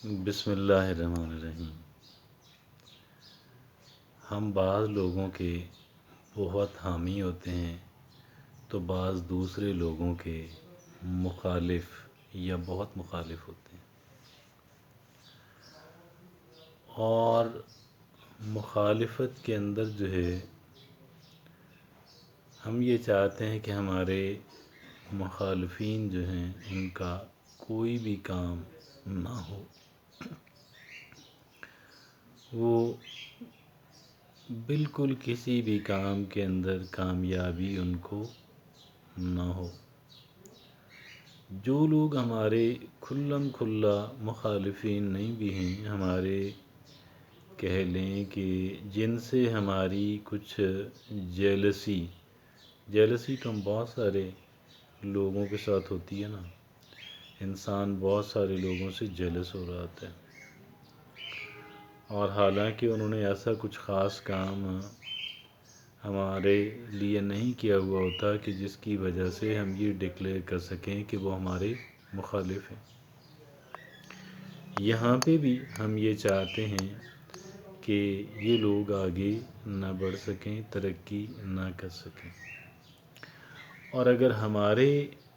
بسم اللہ الرحمن الرحیم۔ ہم بعض لوگوں کے بہت حامی ہوتے ہیں تو بعض دوسرے لوگوں کے مخالف یا بہت مخالف ہوتے ہیں، اور مخالفت کے اندر جو ہے ہم یہ چاہتے ہیں کہ ہمارے مخالفین جو ہیں ان کا کوئی بھی کام نہ ہو، وہ بالکل کسی بھی کام کے اندر کامیابی ان کو نہ ہو۔ جو لوگ ہمارے کھلم کھلا مخالفین نہیں بھی ہیں، ہمارے کہہ لیں کہ جن سے ہماری کچھ جیلسی تو ہم بہت سارے لوگوں کے ساتھ ہوتی ہے نا، انسان بہت سارے لوگوں سے جیلس ہو رہا ہوتا ہے، اور حالانکہ انہوں نے ایسا کچھ خاص کام ہمارے لیے نہیں کیا ہوا ہوتا کہ جس کی وجہ سے ہم یہ ڈکلیئر کر سکیں کہ وہ ہمارے مخالف ہیں۔ یہاں پہ بھی ہم یہ چاہتے ہیں کہ یہ لوگ آگے نہ بڑھ سکیں، ترقی نہ کر سکیں، اور اگر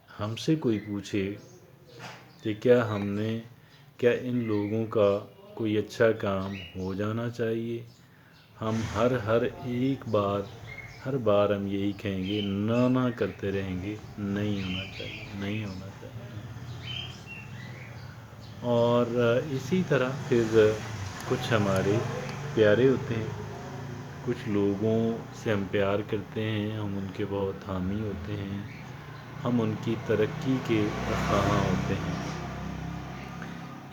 ہم سے کوئی پوچھے کہ کیا ان لوگوں کا کوئی اچھا کام ہو جانا چاہیے، ہم ہر بار ہم یہی کہیں گے، نہ کرتے رہیں گے، نہیں ہونا چاہیے۔ اور اسی طرح پھر کچھ ہمارے پیارے ہوتے ہیں، کچھ لوگوں سے ہم پیار کرتے ہیں، ہم ان کے بہت حامی ہوتے ہیں، ہم ان کی ترقی کے خواہاں ہوتے ہیں۔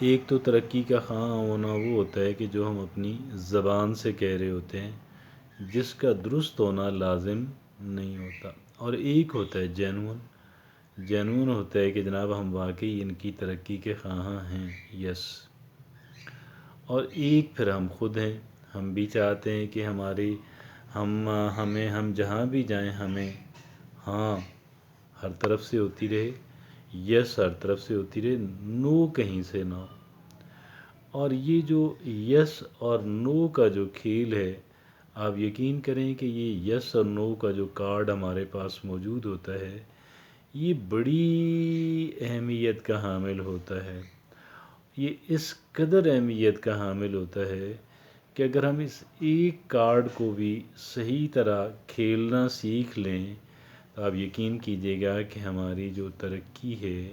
ایک تو ترقی کا خواہاں ہونا وہ ہوتا ہے کہ جو ہم اپنی زبان سے کہہ رہے ہوتے ہیں، جس کا درست ہونا لازم نہیں ہوتا، اور ایک ہوتا ہے جینون ہوتا ہے کہ جناب ہم واقعی ان کی ترقی کے خواہاں ہیں، یس۔ اور ایک پھر ہم خود ہیں، ہم بھی چاہتے ہیں کہ ہم جہاں بھی جائیں ہمیں ہاں ہر طرف سے ہوتی رہے، یس ہر طرف سے ہوتی رہے، نو کہیں سے نہ ہو۔ اور یہ جو یس اور نو کا جو کھیل ہے، آپ یقین کریں کہ یہ یس اور نو کا جو کارڈ ہمارے پاس موجود ہوتا ہے، یہ بڑی اہمیت کا حامل ہوتا ہے۔ یہ اس قدر اہمیت کا حامل ہوتا ہے کہ اگر ہم اس ایک کارڈ کو بھی صحیح طرح کھیلنا سیکھ لیں تو آپ یقین کیجیے گا کہ ہماری جو ترقی ہے،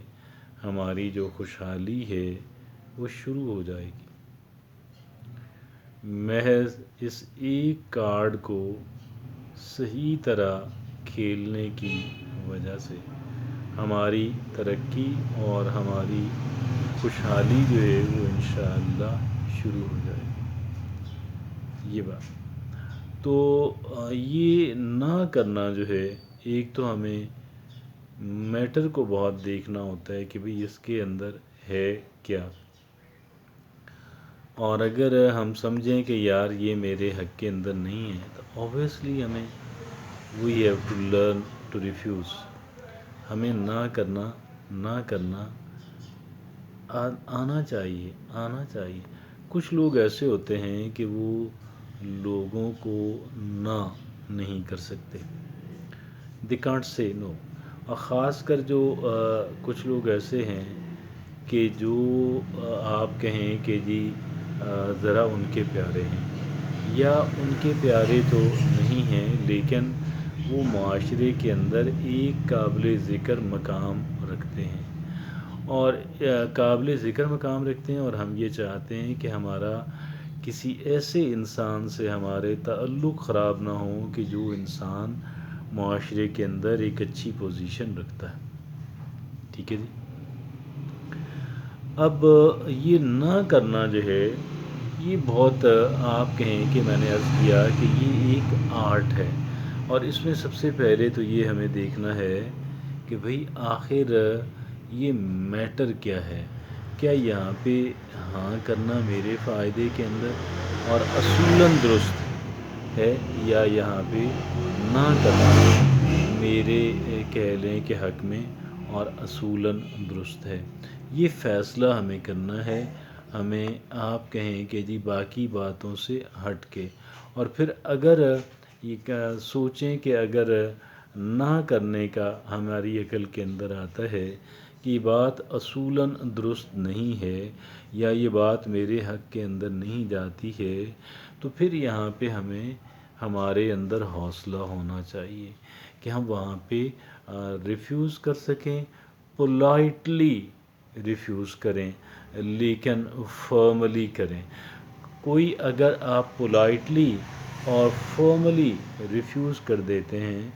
ہماری جو خوشحالی ہے، وہ شروع ہو جائے گی۔ محض اس ایک کارڈ کو صحیح طرح کھیلنے کی وجہ سے ہماری ترقی اور ہماری خوشحالی جو ہے وہ انشاءاللہ شروع ہو جائے گی۔ یہ بات تو یہ نہ کرنا جو ہے، ایک تو ہمیں میٹر کو بہت دیکھنا ہوتا ہے کہ بھئی اس کے اندر ہے کیا، اور اگر ہم سمجھیں کہ یار یہ میرے حق کے اندر نہیں ہے تو obviously ہمیں we have to learn to refuse۔ ہمیں نہ کرنا آنا چاہیے۔ کچھ لوگ ایسے ہوتے ہیں کہ وہ لوگوں کو نہ نہیں کر سکتے، they can't say no۔ اور خاص کر جو کچھ لوگ ایسے ہیں کہ جو آپ کہیں کہ جی ذرا ان کے پیارے ہیں، یا ان کے پیارے تو نہیں ہیں لیکن وہ معاشرے کے اندر ایک قابل ذکر مقام رکھتے ہیں، اور ہم یہ چاہتے ہیں کہ ہمارا کسی ایسے انسان سے ہمارے تعلق خراب نہ ہوں کہ جو انسان معاشرے کے اندر ایک اچھی پوزیشن رکھتا ہے، ٹھیک ہے جی۔ اب یہ نہ کرنا جو ہے، یہ بہت آپ کہیں کہ میں نے عرض کیا کہ یہ ایک آرٹ ہے، اور اس میں سب سے پہلے تو یہ ہمیں دیکھنا ہے کہ بھئی آخر یہ میٹر کیا ہے، کیا یہاں پہ ہاں کرنا میرے فائدے کے اندر اور اصولاً درست ہے، یا یہاں پہ نہ کرنا میرے کہہ لیں کہ حق میں اور اصولاً درست ہے۔ یہ فیصلہ ہمیں کرنا ہے، ہمیں آپ کہیں کہ جی باقی باتوں سے ہٹ کے، اور پھر اگر یہ سوچیں کہ اگر نہ کرنے کا ہماری عقل کے اندر آتا ہے کہ یہ بات اصولاً درست نہیں ہے یا یہ بات میرے حق کے اندر نہیں جاتی ہے، تو پھر یہاں پہ ہمیں ہمارے اندر حوصلہ ہونا چاہیے کہ ہم وہاں پہ ریفیوز کر سکیں، پولائٹلی ریفیوز کریں لیکن فرملی کریں۔ کوئی اگر آپ پولائٹلی اور فارملی ریفیوز کر دیتے ہیں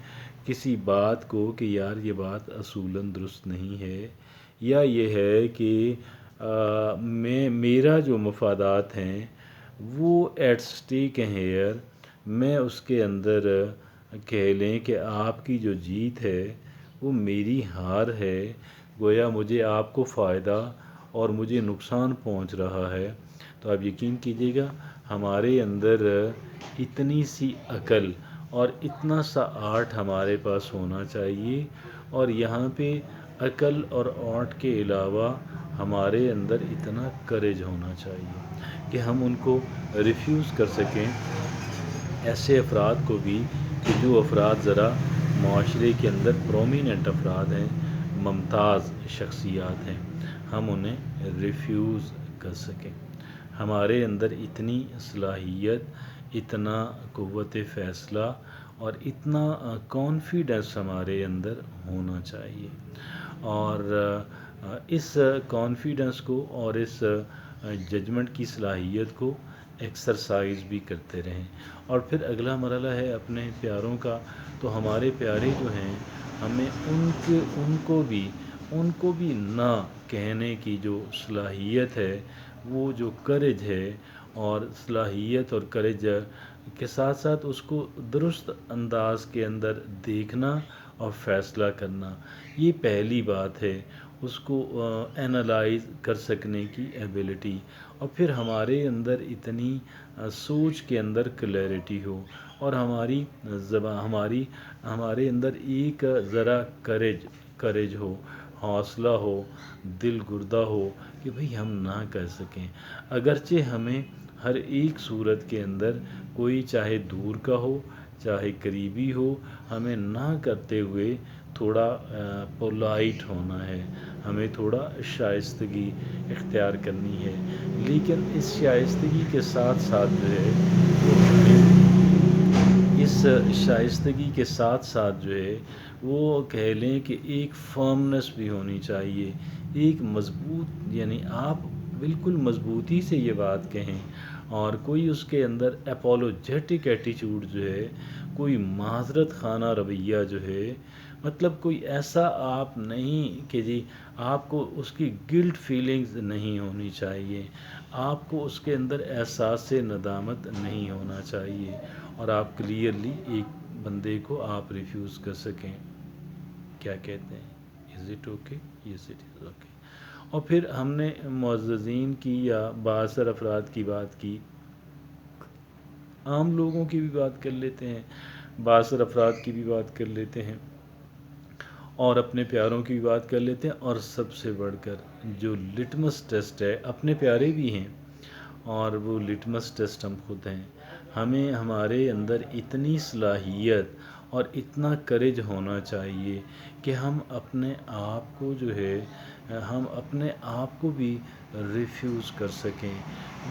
کسی بات کو کہ یار یہ بات اصولاً درست نہیں ہے، یا یہ ہے کہ میرا جو مفادات ہیں وہ ایٹ سٹیک ہیں ہیئر، میں اس کے اندر کہہ لیں کہ آپ کی جو جیت ہے وہ میری ہار ہے، گویا مجھے آپ کو فائدہ اور مجھے نقصان پہنچ رہا ہے، تو آپ یقین کیجیے گا ہمارے اندر اتنی سی عقل اور اتنا سا آرٹ ہمارے پاس ہونا چاہیے، اور یہاں پہ عقل اور آرٹ کے علاوہ ہمارے اندر اتنا کریج ہونا چاہیے کہ ہم ان کو ریفیوز کر سکیں، ایسے افراد کو بھی کہ جو افراد ذرا معاشرے کے اندر پرومیننٹ افراد ہیں، ممتاز شخصیات ہیں، ہم انہیں ریفیوز کر سکیں۔ ہمارے اندر اتنی صلاحیت، اتنا قوت فیصلہ اور اتنا کانفیڈنس ہمارے اندر ہونا چاہیے، اور اس کانفیڈنس کو اور اس ججمنٹ کی صلاحیت کو ایکسرسائز بھی کرتے رہیں۔ اور پھر اگلا مرحلہ ہے اپنے پیاروں کا، تو ہمارے پیارے جو ہیں ہمیں ان کو بھی نہ کہنے کی جو صلاحیت ہے، وہ جو کریج ہے، اور صلاحیت اور کریج کے ساتھ ساتھ اس کو درست انداز کے اندر دیکھنا اور فیصلہ کرنا، یہ پہلی بات ہے، اس کو اینالائز کر سکنے کی ایبلٹی، اور پھر ہمارے اندر اتنی سوچ کے اندر کلیئرٹی ہو، اور ہمارے اندر ایک ذرا کریج ہو، حوصلہ ہو، دل گردہ ہو کہ بھئی ہم نہ کہہ سکیں، اگرچہ ہمیں ہر ایک صورت کے اندر کوئی چاہے دور کا ہو چاہے قریبی ہو، ہمیں نہ کرتے ہوئے تھوڑا پولائٹ ہونا ہے، ہمیں تھوڑا شائستگی اختیار کرنی ہے، لیکن اس شائستگی کے ساتھ ساتھ جو ہے اس شائستگی کے ساتھ ساتھ جو ہے وہ کہہ لیں کہ ایک فرمنس بھی ہونی چاہیے، ایک مضبوط، یعنی آپ بالکل مضبوطی سے یہ بات کہیں، اور کوئی اس کے اندر اپولوجیٹک ایٹیچیوڈ جو ہے، کوئی معذرت خانہ رویہ جو ہے، مطلب کوئی ایسا آپ نہیں کہ جی آپ کو اس کی گلٹ فیلنگز نہیں ہونی چاہیے، آپ کو اس کے اندر احساس ندامت نہیں ہونا چاہیے، اور آپ کلیئرلی ایک بندے کو آپ ریفیوز کر سکیں۔ کیا کہتے ہیں؟ Is it okay? Yes it is okay. اور پھر ہم نے معززین کی یا بااثر افراد کی بات کی، عام لوگوں کی بھی بات کر لیتے ہیں، بااثر افراد کی بھی بات کر لیتے ہیں، اور اپنے پیاروں کی بھی بات کر لیتے ہیں، اور سب سے بڑھ کر جو لٹمس ٹیسٹ ہے، اپنے پیارے بھی ہیں اور وہ لٹمس ٹیسٹ ہم خود ہیں، ہمیں ہمارے اندر اتنی صلاحیت اور اتنا کریج ہونا چاہیے کہ ہم اپنے آپ کو جو ہے ہم اپنے آپ کو بھی ریفیوز کر سکیں۔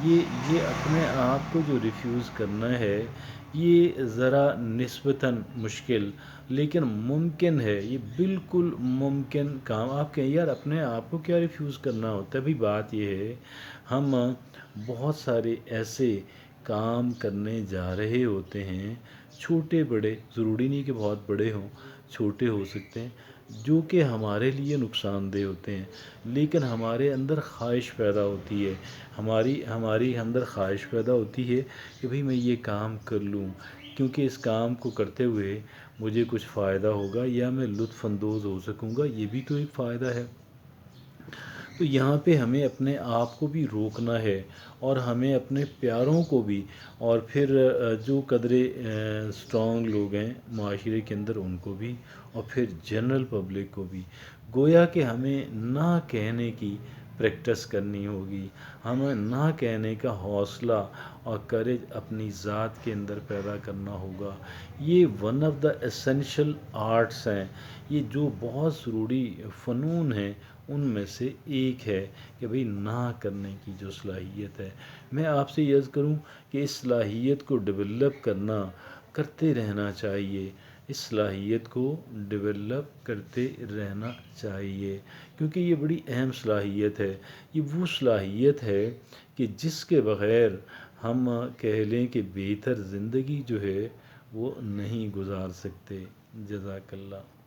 یہ اپنے آپ کو جو ریفیوز کرنا ہے، یہ ذرا نسبتاً مشکل لیکن ممکن ہے، یہ بالکل ممکن کام۔ آپ کہیں یار اپنے آپ کو کیا ریفیوز کرنا ہوتا ہے؟ بھئی بات یہ ہے ہم بہت سارے ایسے کام کرنے جا رہے ہوتے ہیں، چھوٹے بڑے، ضروری نہیں کہ بہت بڑے ہوں، چھوٹے ہو سکتے ہیں، جو کہ ہمارے لیے نقصان دہ ہوتے ہیں، لیکن ہمارے اندر خواہش پیدا ہوتی ہے، ہماری اندر خواہش پیدا ہوتی ہے کہ بھئی میں یہ کام کر لوں، کیونکہ اس کام کو کرتے ہوئے مجھے کچھ فائدہ ہوگا یا میں لطف اندوز ہو سکوں گا، یہ بھی تو ایک فائدہ ہے۔ تو یہاں پہ ہمیں اپنے آپ کو بھی روکنا ہے، اور ہمیں اپنے پیاروں کو بھی، اور پھر جو قدرے اسٹرانگ لوگ ہیں معاشرے کے اندر ان کو بھی، اور پھر جنرل پبلک کو بھی، گویا کہ ہمیں نہ کہنے کی پریکٹس کرنی ہوگی، ہمیں نہ کہنے کا حوصلہ اور کریج اپنی ذات کے اندر پیدا کرنا ہوگا۔ یہ one of the essential arts ہیں، یہ جو بہت ضروری فنون ہیں ان میں سے ایک ہے کہ بھئی نہ کرنے کی جو صلاحیت ہے۔ میں آپ سے یہ عرض کروں کہ اس صلاحیت کو ڈیولپ کرتے رہنا چاہیے، اس صلاحیت کو ڈیولپ کرتے رہنا چاہیے، کیونکہ یہ بڑی اہم صلاحیت ہے۔ یہ وہ صلاحیت ہے کہ جس کے بغیر ہم کہہ لیں کہ بہتر زندگی جو ہے وہ نہیں گزار سکتے۔ جزاک اللہ۔